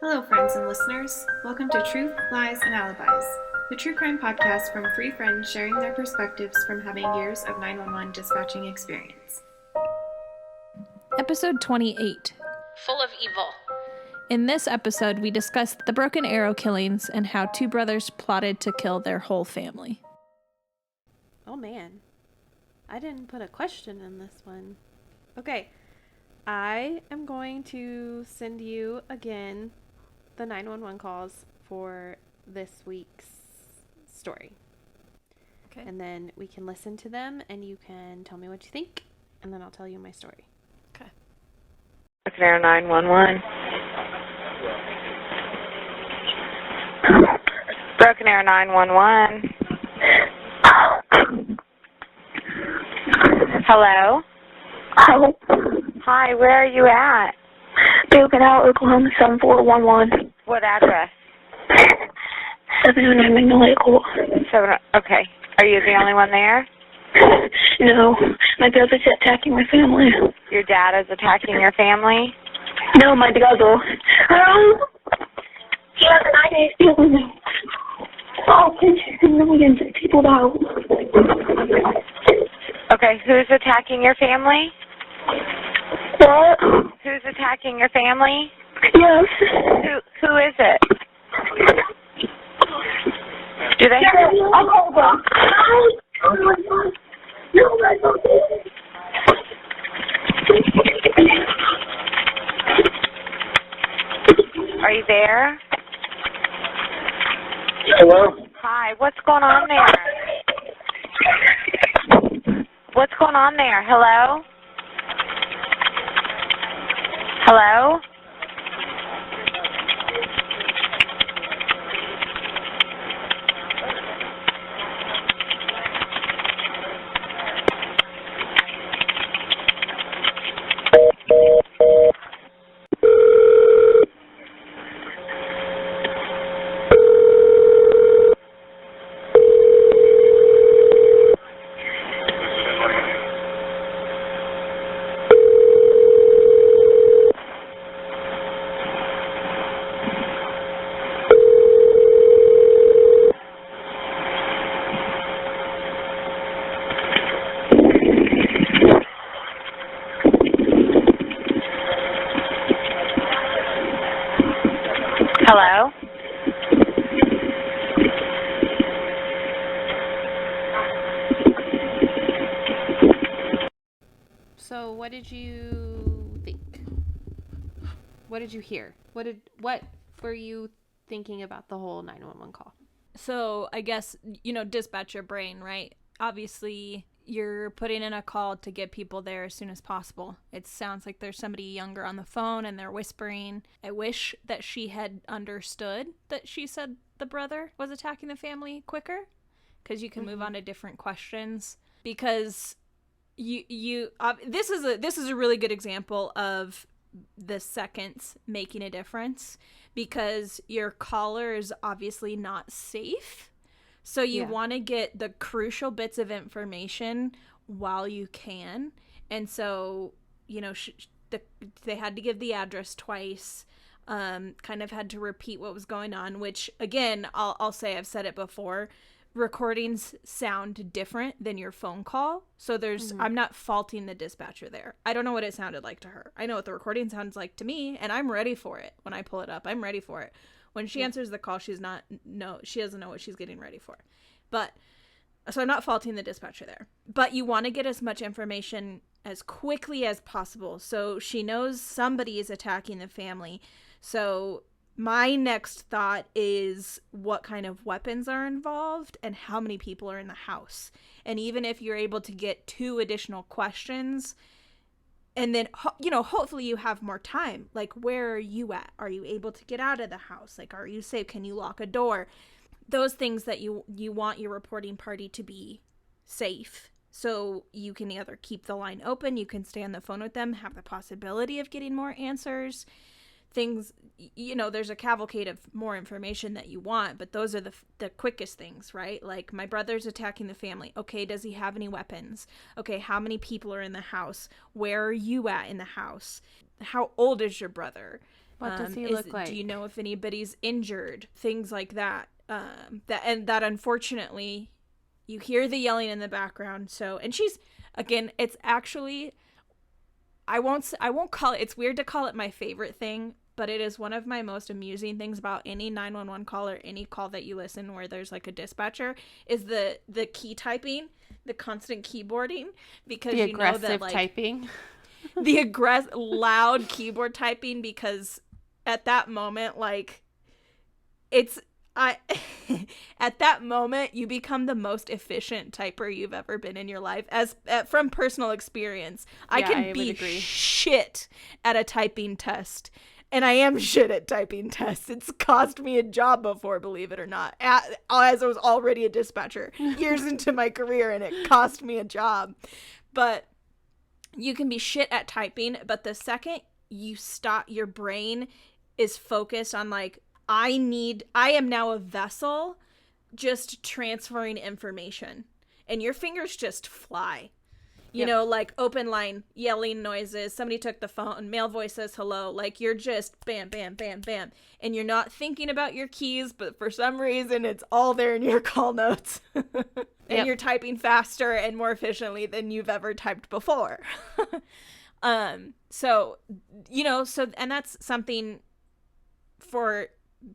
Hello, friends and listeners. Welcome to Truth, Lies, and Alibis, the true crime podcast from three friends sharing their perspectives from having years of 911 dispatching experience. Episode 28. Full of evil. In this episode, we discuss the Broken Arrow killings and how two brothers plotted to kill their whole family. Oh man, I didn't put a question in this one. Okay, I am going to send you again the 911 calls for this week's story. Okay. And then we can listen to them and you can tell me what you think, and then I'll tell you my story. Okay. Broken Arrow 911. Broken Arrow 911. Hello? Hello. Hi, where are you at? Broken Arrow, Oklahoma 7411. What address? 709 Magnolia Court. Okay. Are you the only one there? No, my brother's attacking my family. Your dad is attacking your family? No, my brother. He has an idea stealing me. Oh, millions of people out. Okay, who's attacking your family? What? Who's attacking your family? Yes. Who is it? Do they have... I'll call them. Oh my God. No, my God. Are you there? Hello? Hi, what's going on there? What's going on there? Hello? Hello? Hello? So what did you think? What did you hear? What were you thinking about the whole 911 call? So, I guess, dispatch your brain, right? Obviously, you're putting in a call to get people there as soon as possible. It sounds like there's somebody younger on the phone and they're whispering. I wish that she had understood that she said the brother was attacking the family quicker, because you can move on to different questions. Because this is a really good example of the seconds making a difference, because your caller is obviously not safe. So you want to get the crucial bits of information while you can. And so, they had to give the address twice, kind of had to repeat what was going on, which, again, I'll say, I've said it before, recordings sound different than your phone call. So I'm not faulting the dispatcher there. I don't know what it sounded like to her. I know what the recording sounds like to me, and I'm ready for it. When I pull it up, I'm ready for it. When she answers the call, she doesn't know what she's getting ready for. So I'm not faulting the dispatcher there. But you want to get as much information as quickly as possible. So she knows somebody is attacking the family. So my next thought is what kind of weapons are involved and how many people are in the house. And even if you're able to get 2 additional questions, and then, hopefully you have more time. Like, where are you at? Are you able to get out of the house? Like, are you safe? Can you lock a door? Those things that you want your reporting party to be safe. So you can either keep the line open, you can stay on the phone with them, have the possibility of getting more answers. Things, there's a cavalcade of more information that you want, but those are the quickest things, right? Like, my brother's attacking the family. Okay, does he have any weapons? Okay, how many people are in the house? Where are you at in the house? How old is your brother? What does he look like? Do you know if anybody's injured? Things like that. That unfortunately, you hear the yelling in the background. So, and she's, again, it's actually, I won't call it, it's weird to call it my favorite thing, but it is one of my most amusing things about any 911 call or any call that you listen where there's like a dispatcher is the key typing, the constant keyboarding, because the you know that like typing. the loud keyboard typing, because at that moment, like, at that moment, you become the most efficient typer you've ever been in your life. From personal experience, I can be shit at a typing test, and I am shit at typing tests. It's cost me a job before, believe it or not, as I was already a dispatcher years into my career, and it cost me a job. But you can be shit at typing, but the second you stop, your brain is focused on like, I am now a vessel just transferring information, and your fingers just fly. You know, like open line, yelling noises, somebody took the phone, male voice says hello, like you're just bam, bam, bam, bam. And you're not thinking about your keys, but for some reason it's all there in your call notes. And you're typing faster and more efficiently than you've ever typed before. So, you know, and that's something for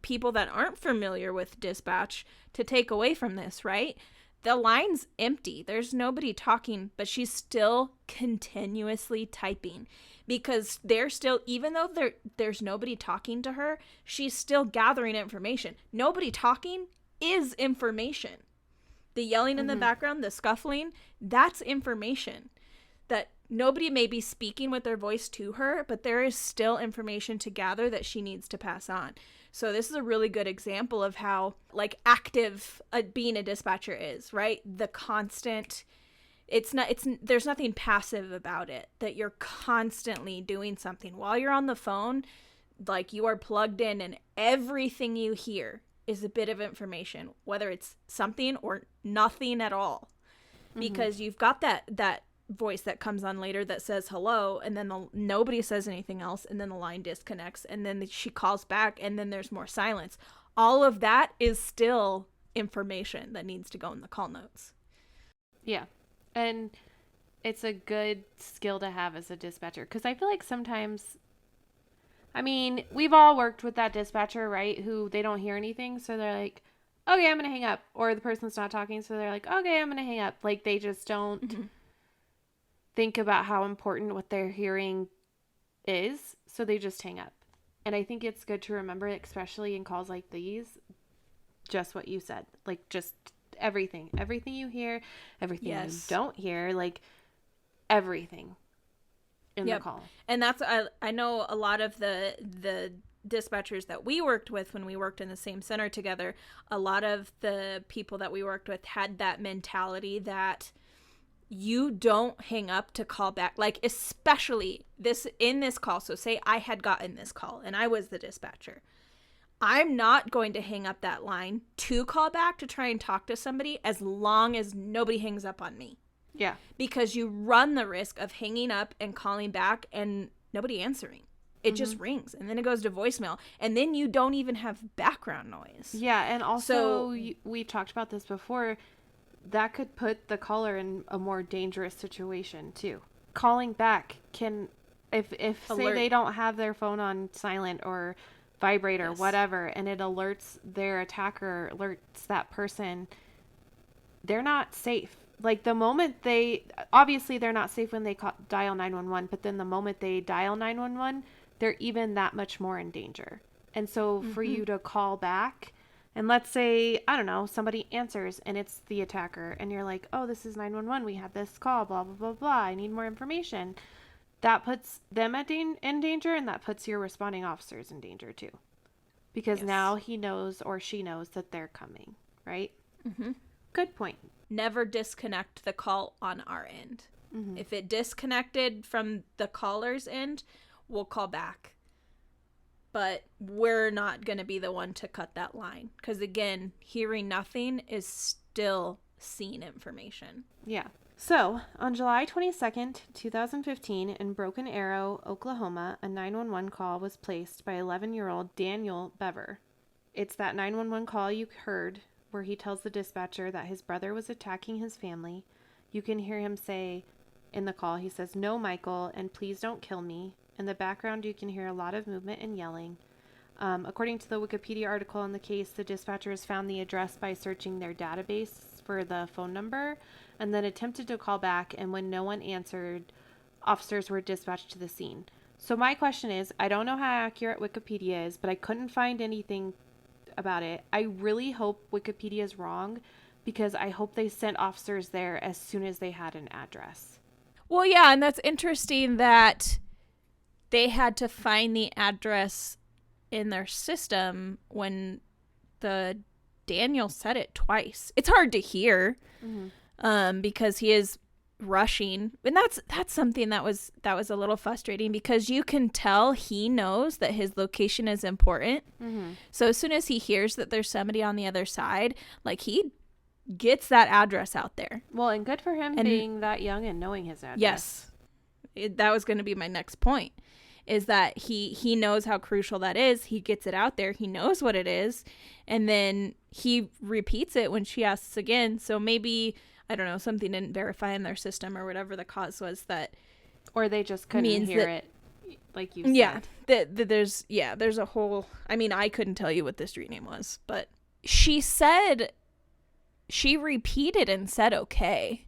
people that aren't familiar with dispatch to take away from this, right? The line's empty. There's nobody talking, but she's still continuously typing because they're still, even though there's nobody talking to her, she's still gathering information. Nobody talking is information. The yelling in the background, the scuffling, that's information. That nobody may be speaking with their voice to her, but there is still information to gather that she needs to pass on. So this is a really good example of how like active being a dispatcher is, right? The constant, there's nothing passive about it, that you're constantly doing something while you're on the phone. Like you are plugged in and everything you hear is a bit of information, whether it's something or nothing at all, because you've got that voice that comes on later that says hello, and then nobody says anything else, and then the line disconnects, and then she calls back, and then there's more silence. All of that is still information that needs to go in the call notes. Yeah. And it's a good skill to have as a dispatcher, because I feel like sometimes, I mean, we've all worked with that dispatcher, right, who they don't hear anything, so they're like, okay, I'm gonna hang up, or the person's not talking, so they're like, okay, I'm gonna hang up. Like, they just don't think about how important what they're hearing is, so they just hang up. And I think it's good to remember, especially in calls like these, just what you said, like just everything you hear, everything you don't hear, like everything in the call. And that's, I know a lot of the dispatchers that we worked with when we worked in the same center together, a lot of the people that we worked with had that mentality that you don't hang up to call back, like especially in this call. So say I had gotten this call and I was the dispatcher. I'm not going to hang up that line to call back to try and talk to somebody as long as nobody hangs up on me. Yeah. Because you run the risk of hanging up and calling back and nobody answering. It just rings and then it goes to voicemail and then you don't even have background noise. Yeah. And also we've talked about this before. That could put the caller in a more dangerous situation too. Calling back can, if say they don't have their phone on silent or vibrate or whatever, and it alerts their attacker, alerts that person, they're not safe. Like the moment obviously they're not safe when they dial 911, but then the moment they dial 911, they're even that much more in danger. And so for you to call back, and let's say, I don't know, somebody answers and it's the attacker and you're like, oh, this is 911. We had this call, blah, blah, blah, blah. I need more information. That puts them in danger, and that puts your responding officers in danger too. Because now he knows or she knows that they're coming, right? Good point. Never disconnect the call on our end. If it disconnected from the caller's end, we'll call back. But we're not going to be the one to cut that line. Because, again, hearing nothing is still seeing information. Yeah. So, on July 22nd, 2015, in Broken Arrow, Oklahoma, a 911 call was placed by 11-year-old Daniel Bever. It's that 911 call you heard where he tells the dispatcher that his brother was attacking his family. You can hear him say in the call, he says, "No, Michael, and please don't kill me." In the background, you can hear a lot of movement and yelling. According to the Wikipedia article on the case, the dispatchers found the address by searching their database for the phone number and then attempted to call back, and when no one answered, officers were dispatched to the scene. So my question is, I don't know how accurate Wikipedia is, but I couldn't find anything about it. I really hope Wikipedia is wrong, because I hope they sent officers there as soon as they had an address. Well, yeah, and that's interesting that they had to find the address in their system when the Daniel said it twice. It's hard to hear because he is rushing, and that's something that was a little frustrating, because you can tell he knows that his location is important. So as soon as he hears that there's somebody on the other side, like, he gets that address out there. Well, and good for him being that young and knowing his address. Yes, that was going to be my next point, is that he knows how crucial that is. He gets it out there. He knows what it is. And then he repeats it when she asks again. So maybe, I don't know, something didn't verify in their system or whatever the cause was, that, or they just couldn't hear it, like you said. Yeah, there's a whole, I mean, I couldn't tell you what the street name was, but she repeated and said okay.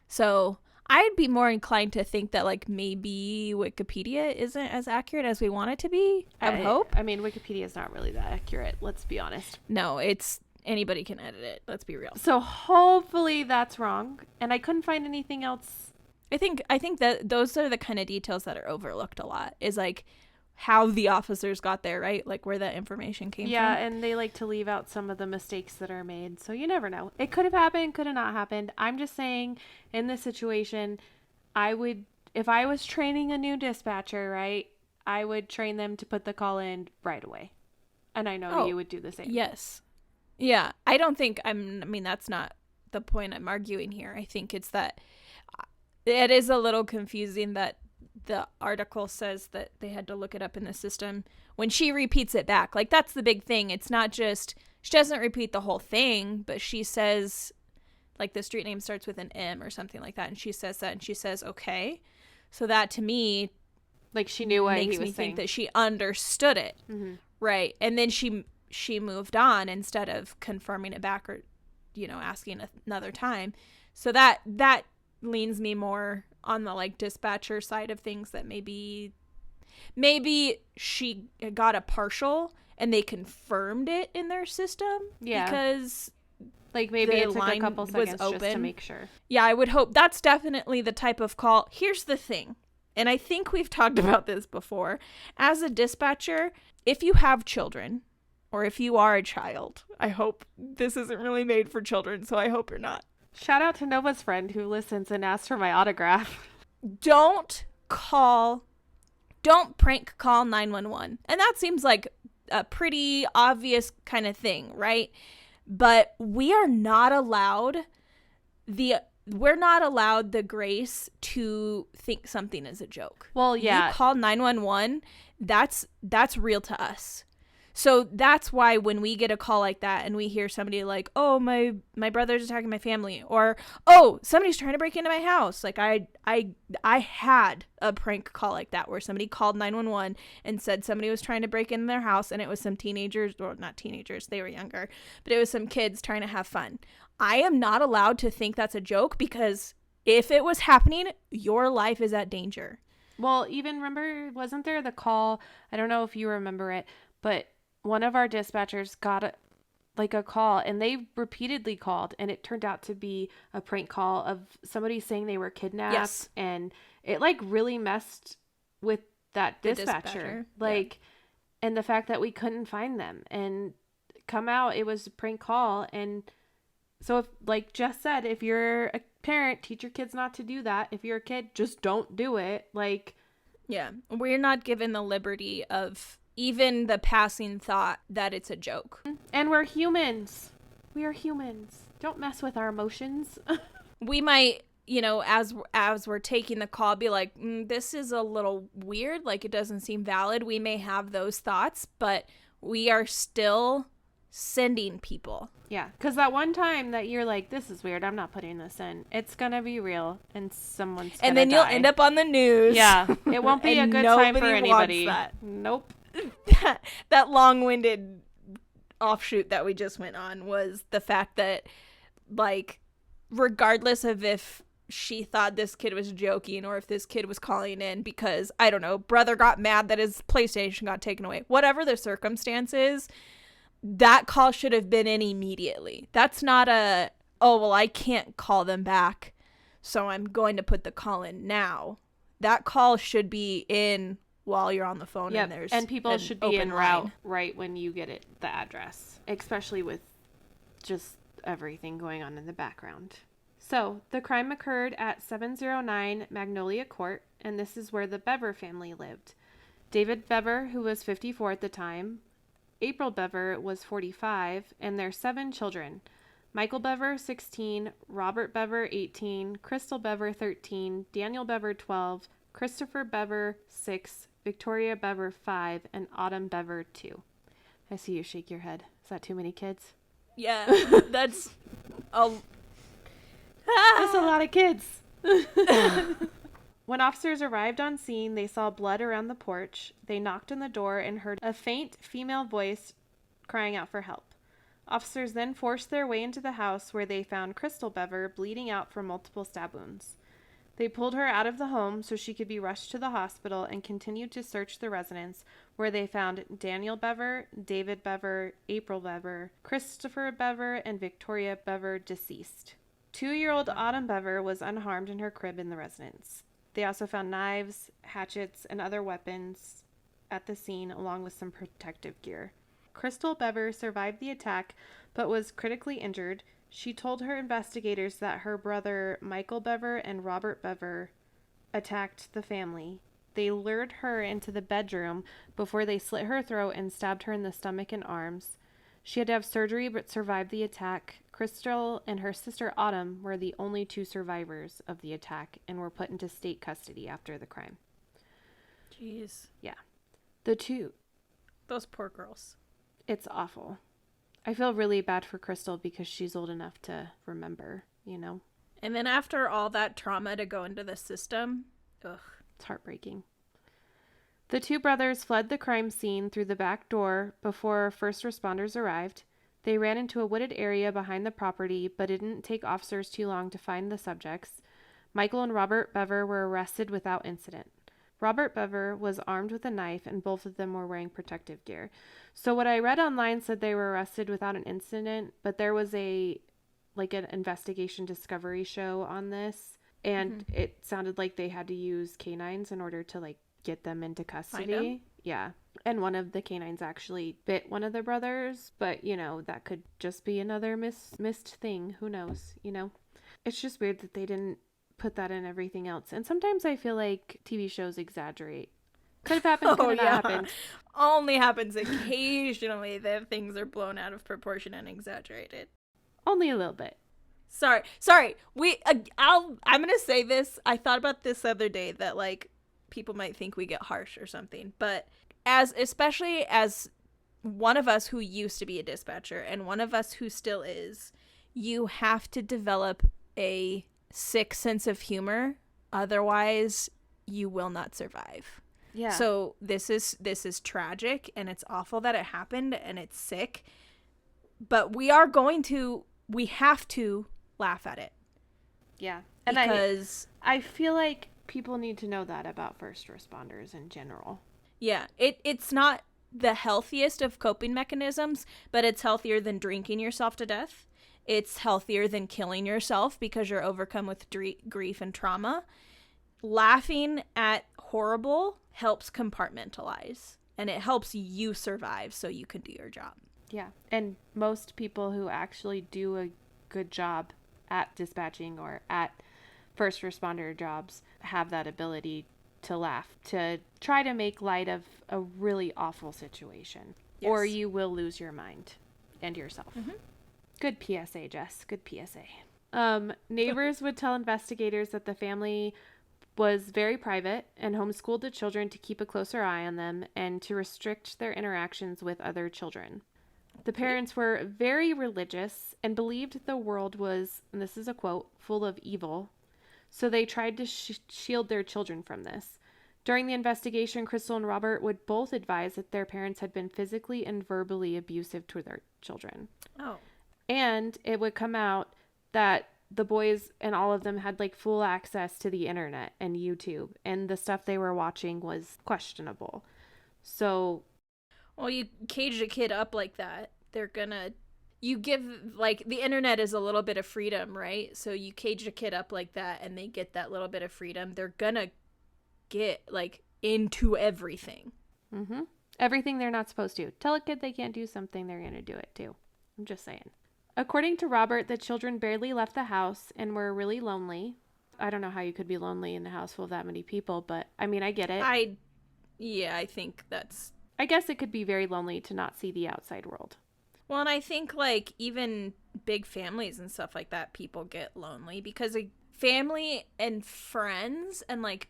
So I'd be more inclined to think that, like, maybe Wikipedia isn't as accurate as we want it to be. I would hope. I mean, Wikipedia is not really that accurate, let's be honest. No, it's, anybody can edit it. Let's be real. So hopefully that's wrong. And I couldn't find anything else. I think that those are the kind of details that are overlooked a lot, is like how the officers got there, right? Like where that information came from. Yeah, and they like to leave out some of the mistakes that are made. So you never know. It could have happened, could have not happened. I'm just saying, in this situation, I would, if I was training a new dispatcher, right, I would train them to put the call in right away. And I know you would do the same. Yes. Yeah. I don't think, I mean, that's not the point I'm arguing here. I think it's that it is a little confusing that the article says that they had to look it up in the system when she repeats it back. Like, that's the big thing. It's not just, she doesn't repeat the whole thing, but she says, like, the street name starts with an M or something like that, and she says that, and she says okay. So that, to me, like, she knew what he was saying. Makes me think that she understood it. Right. And then she moved on instead of confirming it back or, you know, asking another time. So that leans me more on the, like, dispatcher side of things, that maybe she got a partial and they confirmed it in their system. Yeah. Because, like, maybe it took a couple seconds just to make sure. Yeah, I would hope. That's definitely the type of call. Here's the thing, and I think we've talked about this before. As a dispatcher, if you have children, or if you are a child, I hope this isn't really made for children, so I hope you're not. Shout out to Nova's friend who listens and asked for my autograph. Don't prank call 911. And that seems like a pretty obvious kind of thing, right? But we are not allowed the grace to think something is a joke. Well, yeah. You call 911, that's real to us. So that's why when we get a call like that and we hear somebody like, oh, my brother's attacking my family, or, oh, somebody's trying to break into my house. Like, I had a prank call like that where somebody called 911 and said somebody was trying to break into their house, and it was some teenagers, or not teenagers, they were younger, but it was some kids trying to have fun. I am not allowed to think that's a joke, because if it was happening, your life is at danger. Well, even remember, wasn't there the call, I don't know if you remember it, but one of our dispatchers got a call, and they repeatedly called, and it turned out to be a prank call of somebody saying they were kidnapped. Yes. And it, like, really messed with that dispatcher. Like, yeah. And the fact that we couldn't find them and come out, it was a prank call. And so, if, like Jess said, if you're a parent, teach your kids not to do that. If you're a kid, just don't do it. Like, yeah, we're not given the liberty of even the passing thought that it's a joke. And we're humans. We are humans. Don't mess with our emotions. We might you know, as we're taking the call, be like, this is a little weird. Like, it doesn't seem valid. We may have those thoughts, but we are still sending people. Yeah, because that one time that you're like, this is weird, I'm not putting this in, it's going to be real, and someone's going to And then you'll end up on the news. Yeah, it won't be a good time for anybody. That. Nope. That long-winded offshoot that we just went on was the fact that, like, regardless of if she thought this kid was joking or if this kid was calling in because, I don't know, brother got mad that his PlayStation got taken away, whatever the circumstances, that call should have been in immediately. That's not a, oh, well, I can't call them back, so I'm going to put the call in now. That call should be in while you're on the phone. Yep. And people should be en route right when you get it, the address, especially with just everything going on in the background. So the crime occurred at 709 Magnolia Court, and this is where the Bever family lived. David Bever, who was 54 at the time, April Bever was 45, and their 7 children: Michael Bever, 16, Robert Bever, 18, Crystal Bever, 13, Daniel Bever, 12, Christopher Bever, 6, Victoria Bever, 5, and Autumn Bever, 2. I see you shake your head. Is that too many kids? Yeah, that's a lot of kids. When officers arrived on scene, they saw blood around the porch. They knocked on the door and heard a faint female voice crying out for help. Officers then forced their way into the house where they found Crystal Bever bleeding out from multiple stab wounds. They pulled her out of the home so she could be rushed to the hospital and continued to search the residence, where they found Daniel Bever, David Bever, April Bever, Christopher Bever, and Victoria Bever deceased. 2-year-old Autumn Bever was unharmed in her crib in the residence. They also found knives, hatchets, and other weapons at the scene, along with some protective gear. Crystal Bever survived the attack, but was critically injured. She told her investigators that her brother Michael Bever and Robert Bever attacked the family. They lured her into the bedroom before they slit her throat and stabbed her in the stomach and arms. She had to have surgery but survived the attack. Crystal and her sister Autumn were the only 2 survivors of the attack and were put into state custody after the crime. Jeez. Yeah. Those poor girls. It's awful. I feel really bad for Crystal because she's old enough to remember, you know? And then after all that trauma to go into the system, ugh. It's heartbreaking. The 2 brothers fled the crime scene through the back door before first responders arrived. They ran into a wooded area behind the property, but it didn't take officers too long to find the subjects. Michael and Robert Bever were arrested without incident. Robert Bever was armed with a knife, and both of them were wearing protective gear. So what I read online said they were arrested without an incident, but there was an investigation discovery show on this, and it sounded like they had to use canines in order to get them into custody. Yeah. And one of the canines actually bit one of the brothers, but that could just be another missed thing. Who knows? It's just weird that they didn't put that in everything else. And sometimes I feel like TV shows exaggerate. Could have happened, could have not happened. Only happens occasionally that things are blown out of proportion and exaggerated. Only a little bit. Sorry. I'm gonna say this. I thought about this the other day that people might think we get harsh or something, but especially as one of us who used to be a dispatcher and one of us who still is, you have to develop a sick sense of humor, otherwise you will not survive. Yeah. So this is tragic, and it's awful that it happened, and it's sick, but we have to laugh at it. Yeah. And because I feel like people need to know that about first responders in general. Yeah, it's not the healthiest of coping mechanisms, but it's healthier than drinking yourself to death. It's healthier than killing yourself because you're overcome with grief and trauma. Laughing at horrible helps compartmentalize, and it helps you survive so you can do your job. Yeah, and most people who actually do a good job at dispatching or at first responder jobs have that ability to laugh, to try to make light of a really awful situation. Yes. Or you will lose your mind and yourself. Mm-hmm. Good PSA, Jess. Good PSA. Neighbors would tell investigators that the family was very private and homeschooled the children to keep a closer eye on them and to restrict their interactions with other children. The parents were very religious and believed the world was, and this is a quote, full of evil. So they tried to shield their children from this. During the investigation, Crystal and Robert would both advise that their parents had been physically and verbally abusive to their children. Oh. And it would come out that the boys and all of them had like full access to the internet and YouTube, and the stuff they were watching was questionable. So, well, you cage a kid up like that, they're gonna, you give, like, the internet is a little bit of freedom, right? So you cage a kid up like that and they get that little bit of freedom, they're gonna get, like, into everything. Mm-hmm. Everything they're not supposed to. Tell a kid they can't do something, they're gonna do it too. I'm just saying. According to Robert, the children barely left the house and were really lonely. I don't know how you could be lonely in a house full of that many people, but I mean, I get it. I think that's... I guess it could be very lonely to not see the outside world. Well, and I think, like, even big families and stuff like that, people get lonely because like, family and friends and, like,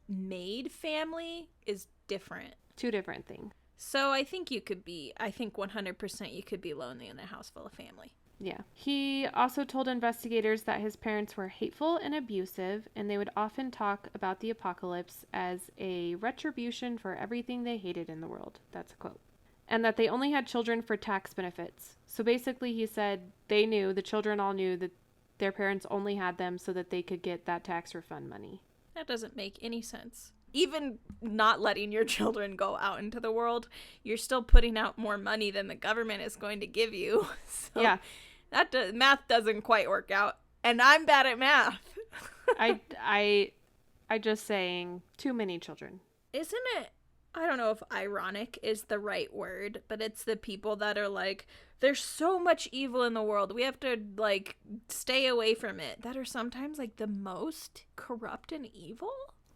maid family is different. Two different things. So I think 100% you could be lonely in a house full of family. Yeah. He also told investigators that his parents were hateful and abusive, and they would often talk about the apocalypse as a retribution for everything they hated in the world. That's a quote. And that they only had children for tax benefits. So basically he said the children all knew that their parents only had them so that they could get that tax refund money. That doesn't make any sense. Even not letting your children go out into the world, you're still putting out more money than the government is going to give you. So yeah. Math doesn't quite work out. And I'm bad at math. I just saying too many children. Isn't it? I don't know if ironic is the right word, but it's the people that are like, there's so much evil in the world, we have to, like, stay away from it, that are sometimes, like, the most corrupt and evil.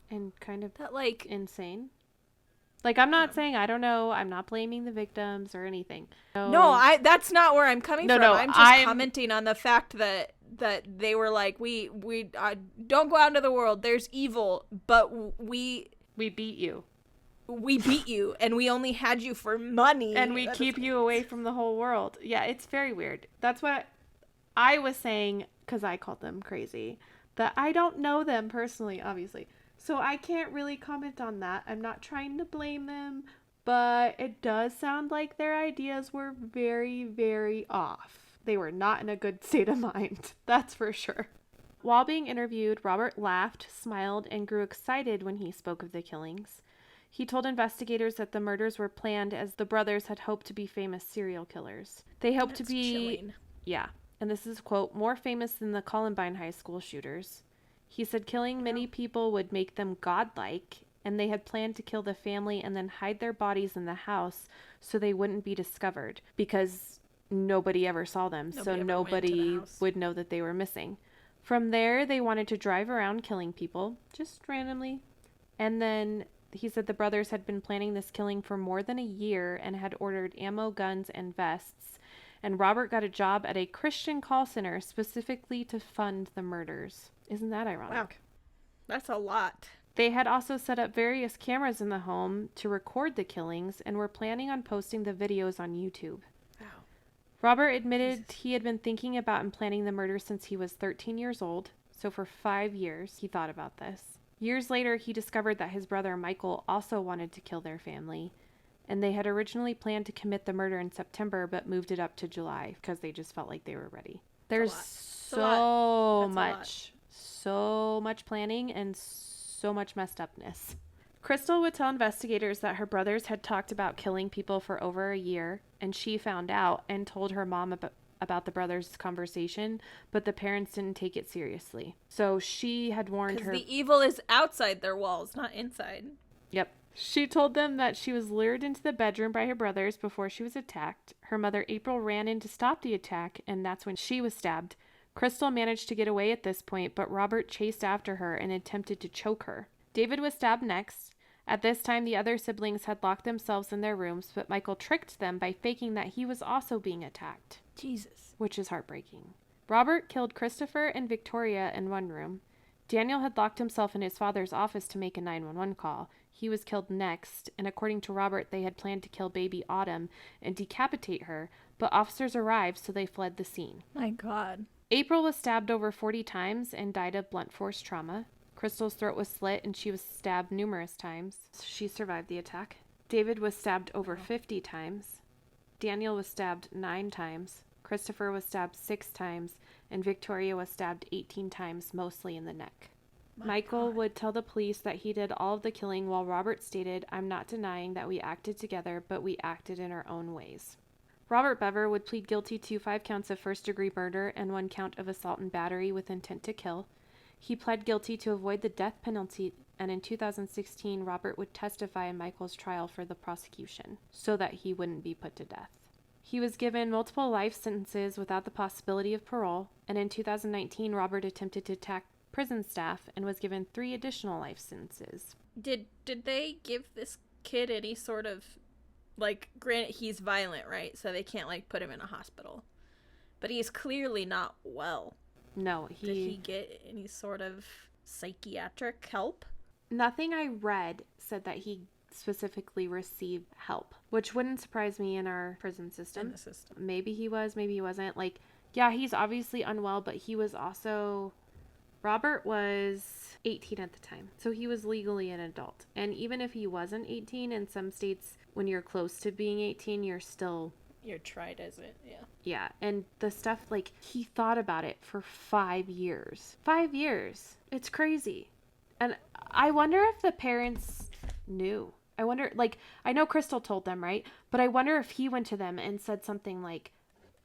And kind of that, like, insane. Like, I'm not saying, I don't know, I'm not blaming the victims or anything. No, that's not where I'm coming from. I'm just commenting on the fact that they were like, we don't go out into the world, there's evil, but we beat you. We beat you, and we only had you for money. And we keep you away from the whole world. Yeah, it's very weird. That's what I was saying, because I called them crazy. That I don't know them personally, obviously. So I can't really comment on that. I'm not trying to blame them, but it does sound like their ideas were very, very off. They were not in a good state of mind. That's for sure. While being interviewed, Robert laughed, smiled, and grew excited when he spoke of the killings. He told investigators that the murders were planned as the brothers had hoped to be famous serial killers. They hoped to be... chilling. Yeah. And this is, quote, more famous than the Columbine High School shooters. He said killing many people would make them godlike, and they had planned to kill the family and then hide their bodies in the house so they wouldn't be discovered, because nobody ever saw them, so nobody would know that they were missing. From there, they wanted to drive around killing people, just randomly. And then he said the brothers had been planning this killing for more than a year and had ordered ammo, guns, and vests. And Robert got a job at a Christian call center specifically to fund the murders. Isn't that ironic? Wow. That's a lot. They had also set up various cameras in the home to record the killings and were planning on posting the videos on YouTube. Wow. Robert admitted he had been thinking about and planning the murder since he was 13 years old. So for 5 years, he thought about this. Years later, he discovered that his brother Michael also wanted to kill their family. And they had originally planned to commit the murder in September, but moved it up to July because they just felt like they were ready. There's so much planning and so much messed upness. Crystal would tell investigators that her brothers had talked about killing people for over a year, and she found out and told her mom about the brothers' conversation, but the parents didn't take it seriously. So she had warned her... Because the evil is outside their walls, not inside. Yep. She told them that she was lured into the bedroom by her brothers before she was attacked. Her mother, April, ran in to stop the attack, and that's when she was stabbed. Crystal managed to get away at this point, but Robert chased after her and attempted to choke her. David was stabbed next. At this time, the other siblings had locked themselves in their rooms, but Michael tricked them by faking that he was also being attacked. Jesus. Which is heartbreaking. Robert killed Christopher and Victoria in one room. Daniel had locked himself in his father's office to make a 911 call. He was killed next, and according to Robert, they had planned to kill baby Autumn and decapitate her, but officers arrived, so they fled the scene. My God. April was stabbed over 40 times and died of blunt force trauma. Crystal's throat was slit, and she was stabbed numerous times. She survived the attack. David was stabbed over 50 times. Daniel was stabbed 9 times. Christopher was stabbed 6 times, and Victoria was stabbed 18 times, mostly in the neck. Michael would tell the police that he did all of the killing, while Robert stated, "I'm not denying that we acted together, but we acted in our own ways." Robert Bever would plead guilty to 5 counts of first-degree murder and 1 count of assault and battery with intent to kill. He pled guilty to avoid the death penalty, and in 2016, Robert would testify in Michael's trial for the prosecution, so that he wouldn't be put to death. He was given multiple life sentences without the possibility of parole, and in 2019, Robert attempted to attack prison staff and was given 3 additional life sentences. Did they give this kid any sort of, like, granted he's violent, right? So they can't, like, put him in a hospital. But he's clearly not well. No, Did he get any sort of psychiatric help? Nothing I read said that he specifically received help, which wouldn't surprise me in our prison system. In the system. Maybe he was, maybe he wasn't. Like, yeah, he's obviously unwell, but he was also... Robert was 18 at the time, so he was legally an adult. And even if he wasn't 18, in some states, when you're close to being 18, you're still... You're tried as it, yeah. Yeah, and the stuff, like, he thought about it for 5 years. 5 years. It's crazy. And I wonder if the parents knew. I wonder, like, I know Crystal told them, right? But I wonder if he went to them and said something like,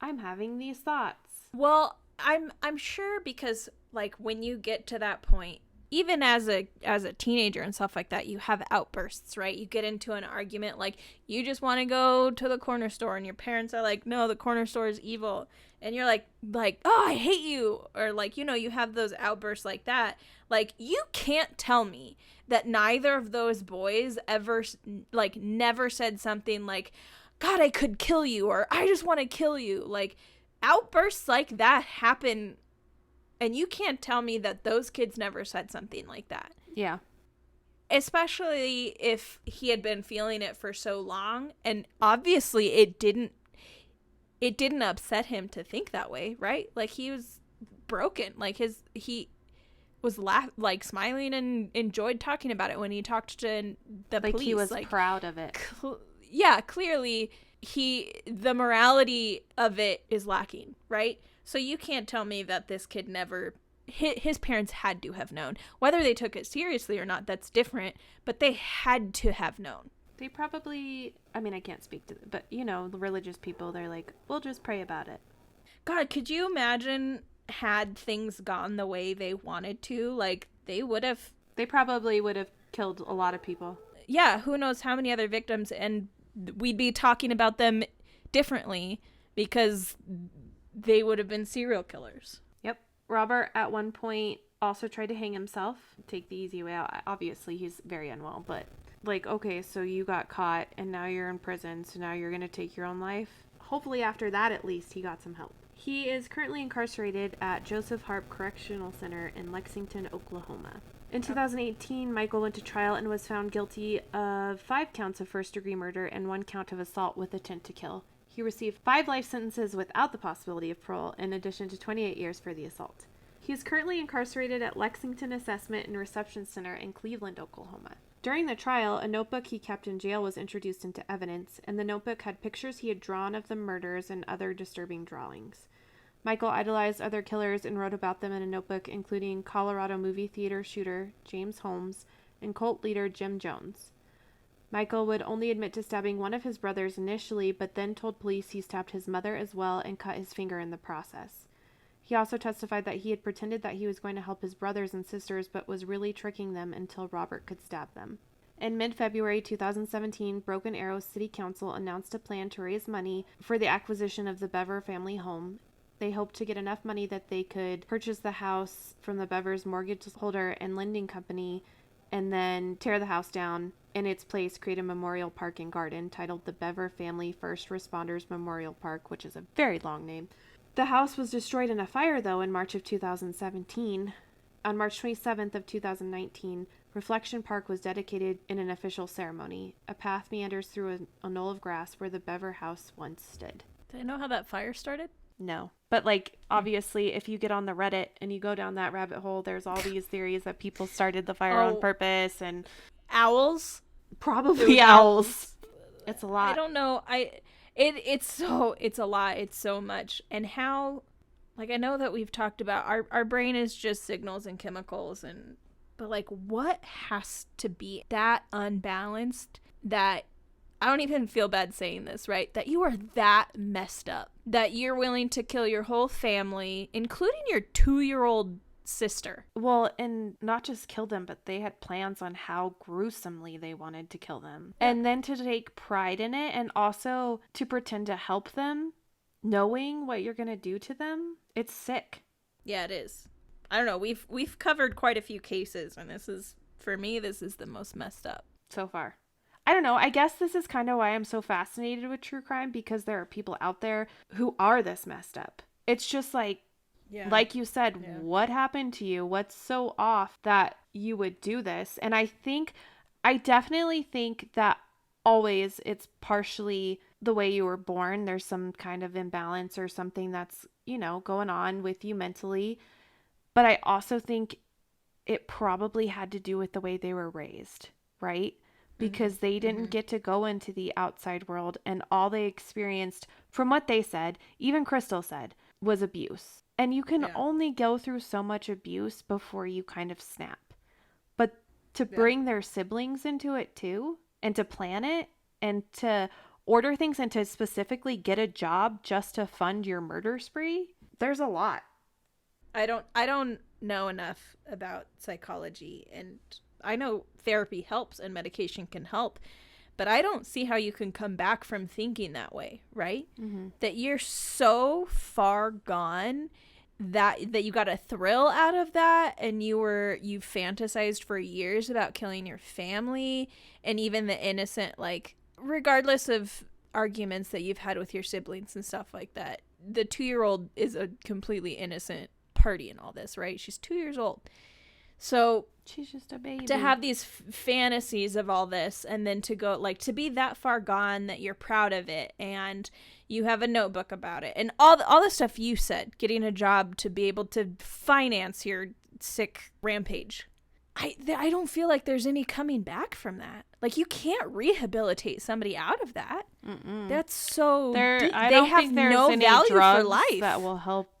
"I'm having these thoughts." Well, I'm sure, because, like, when you get to that point, even as a teenager and stuff like that, you have outbursts, right? You get into an argument, like, you just want to go to the corner store, and your parents are like, "No, the corner store is evil," and you're like, "Oh, I hate you," or, like, you know, you have those outbursts like that. Like, you can't tell me that neither of those boys ever, like, never said something like, "God, I could kill you," or "I just want to kill you." Like, outbursts like that happen, and you can't tell me that those kids never said something like that. Yeah. Especially if he had been feeling it for so long, and obviously it didn't upset him to think that way, right? Like, he was broken. Like, he was smiling and enjoyed talking about it when he talked to the police. He was proud of it. Yeah, clearly the morality of it is lacking, right? So you can't tell me that this kid never, his parents had to have known. Whether they took it seriously or not, that's different, but they had to have known. They probably, I mean, I can't speak to, but, you know, the religious people, they're like, "We'll just pray about it." God, could you imagine had things gone the way they wanted to? Like, they probably would have killed a lot of people. Yeah, who knows how many other victims, and we'd be talking about them differently because they would have been serial killers. Yep. Robert at one point also tried to hang himself. Take the easy way out. Obviously, he's very unwell, but, like, okay, so you got caught and now you're in prison, so now you're going to take your own life. Hopefully after that, at least, he got some help. He is currently incarcerated at Joseph Harp Correctional Center in Lexington, Oklahoma. In 2018, Michael went to trial and was found guilty of 5 counts of first-degree murder and 1 count of assault with intent to kill. He received 5 life sentences without the possibility of parole, in addition to 28 years for the assault. He is currently incarcerated at Lexington Assessment and Reception Center in Cleveland, Oklahoma. During the trial, a notebook he kept in jail was introduced into evidence, and the notebook had pictures he had drawn of the murders and other disturbing drawings. Michael idolized other killers and wrote about them in a notebook, including Colorado movie theater shooter James Holmes and cult leader Jim Jones. Michael would only admit to stabbing one of his brothers initially, but then told police he stabbed his mother as well and cut his finger in the process. He also testified that he had pretended that he was going to help his brothers and sisters, but was really tricking them until Robert could stab them. In mid-February 2017, Broken Arrow City Council announced a plan to raise money for the acquisition of the Bever family home. They hoped to get enough money that they could purchase the house from the Bever's mortgage holder and lending company, and then tear the house down. In its place, create a memorial park and garden titled the Bever Family First Responders Memorial Park, which is a very long name. The house was destroyed in a fire, though, in March of 2017. On March 27th of 2019, Reflection Park was dedicated in an official ceremony. A path meanders through a knoll of grass where the Bever house once stood. Do I know how that fire started? No. But, like, obviously, if you get on the Reddit and you go down that rabbit hole, there's all these theories that people started the fire on purpose and... Owls? Probably owls. It's a lot. I don't know. It's a lot. It's so much. And how, like, I know that we've talked about our brain is just signals and chemicals, but like, what has to be that unbalanced that I don't even feel bad saying this, right? That you are that messed up that you're willing to kill your whole family, including your 2-year-old sister. Well, and not just kill them, but they had plans on how gruesomely they wanted to kill them. And then to take pride in it and also to pretend to help them, knowing what you're going to do to them. It's sick. Yeah, it is. I don't know. We've covered quite a few cases, and this is, for me, this is the most messed up so far. I don't know. I guess this is kind of why I'm so fascinated with true crime, because there are people out there who are this messed up. It's just like, like you said, what happened to you? What's so off that you would do this? And I definitely think that always it's partially the way you were born. There's some kind of imbalance or something that's, going on with you mentally. But I also think it probably had to do with the way they were raised, right? Because they didn't get to go into the outside world, and all they experienced, from what they said, even Crystal said, was abuse. And you can only go through so much abuse before you kind of snap. But to bring their siblings into it too, and to plan it, and to order things, and to specifically get a job just to fund your murder spree, there's a lot. I don't know enough about psychology, and I know therapy helps and medication can help, but I don't see how you can come back from thinking that way, right? Mm-hmm. That you're so far gone that you got a thrill out of that, and you fantasized for years about killing your family, and even the innocent, like, regardless of arguments that you've had with your siblings and stuff like that, the 2-year-old is a completely innocent party in all this, right? She's 2 years old. So she's just a baby. To have these fantasies of all this, and then to go, like, to be that far gone that you're proud of it, and you have a notebook about it, and all the stuff you said, getting a job to be able to finance your sick rampage. I don't feel like there's any coming back from that. Like, you can't rehabilitate somebody out of that. Mm-mm. That's so I don't think there's no any value drugs for life that will help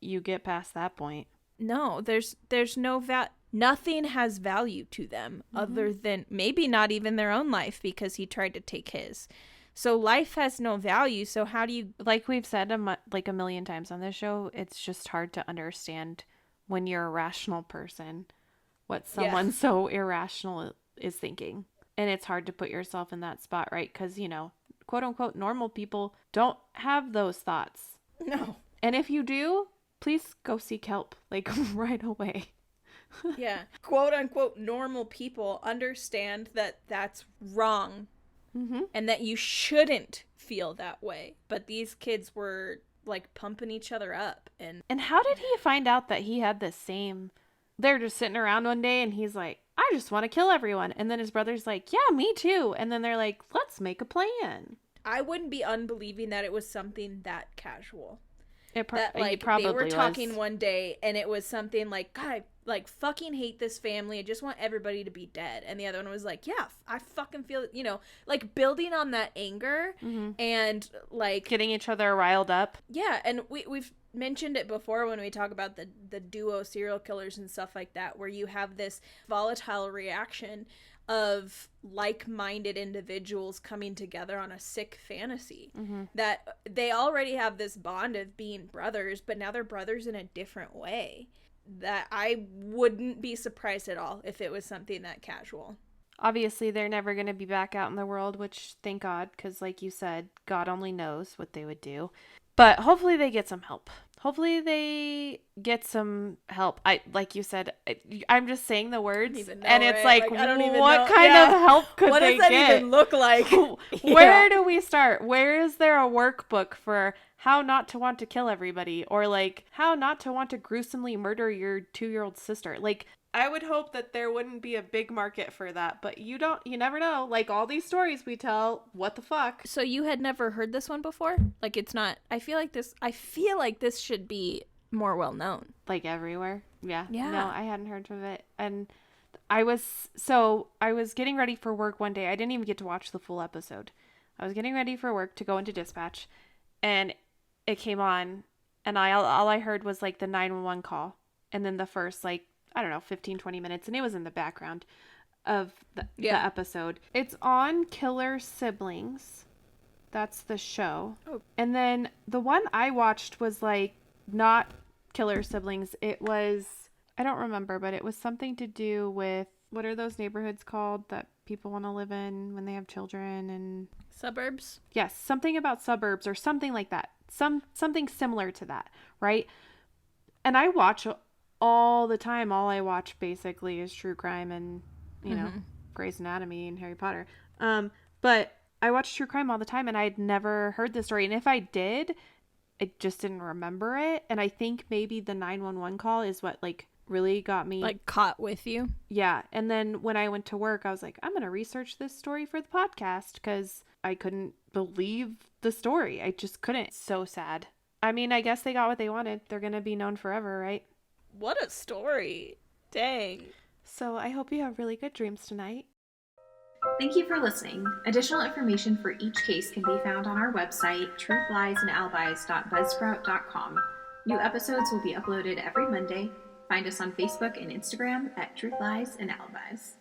you get past that point. No, there's no nothing has value to them other than maybe not even their own life, because he tried to take his. So life has no value. So how do you, like we've said a million times on this show, it's just hard to understand when you're a rational person what someone so irrational is thinking. And it's hard to put yourself in that spot, right? Because, quote unquote, normal people don't have those thoughts. No. And if you do, please go seek help, like, right away. Yeah. Quote unquote normal people understand that that's wrong, and that you shouldn't feel that way. But these kids were, like, pumping each other up. And how did he find out that he had the same... They're just sitting around one day and he's like, I just want to kill everyone. And then his brother's like, yeah, me too. And then they're like, let's make a plan. I wouldn't be unbelieving that it was something that casual. It probably they were was. Talking one day, and it was something like, God, I, like, fucking hate this family. I just want everybody to be dead. And the other one was like, yeah, I fucking feel, like, building on that anger and, like, getting each other riled up. Yeah, and we've mentioned it before when we talk about the duo serial killers and stuff like that, where you have this volatile reaction of like-minded individuals coming together on a sick fantasy, that they already have this bond of being brothers, but now they're brothers in a different way. That I wouldn't be surprised at all if it was something that casual. Obviously, they're never going to be back out in the world, which thank God, because like you said, God only knows what they would do. But hopefully they get some help. Hopefully they get some help. Like you said, I'm just saying the words, even know, and it's right? like Like, I don't even what know. kind Yeah. of help could What they does that get? even look like? Where do we start? Where is there a workbook for how not to want to kill everybody, or like how not to want to gruesomely murder your 2-year-old sister? Like, I would hope that there wouldn't be a big market for that, but you never know. Like all these stories we tell, what the fuck? So you had never heard this one before? Like, it's not, I feel like this should be more well known. Like everywhere. Yeah. Yeah. No, I hadn't heard of it. And I was getting ready for work one day. I didn't even get to watch the full episode. I was getting ready for work to go into dispatch, and it came on, and all I heard was like the 911 call, and then the first, like, I don't know, 15, 20 minutes, and it was in the background of the episode. It's on Killer Siblings. That's the show. Oh. And then the one I watched was like not Killer Siblings. It was, I don't remember, but it was something to do with, what are those neighborhoods called that people want to live in when they have children? And Suburbs? yes, something about suburbs or something like that. Something similar to that, right? And I watch all the time. All I watch basically is true crime and, you know, Grey's Anatomy and Harry Potter. But I watch true crime all the time, and I had never heard this story. And if I did, I just didn't remember it. And I think maybe the 911 call is what like really got me Like caught with you? Yeah. And then when I went to work, I was like, I'm going to research this story for the podcast, because I couldn't believe the story. I just couldn't. So sad. I mean, I guess they got what they wanted. They're going to be known forever, right? What a story. Dang. So I hope you have really good dreams tonight. Thank you for listening. Additional information for each case can be found on our website, truthliesandalibis.buzzsprout.com. New episodes will be uploaded every Monday. Find us on Facebook and Instagram at Truth Lies and Alibis.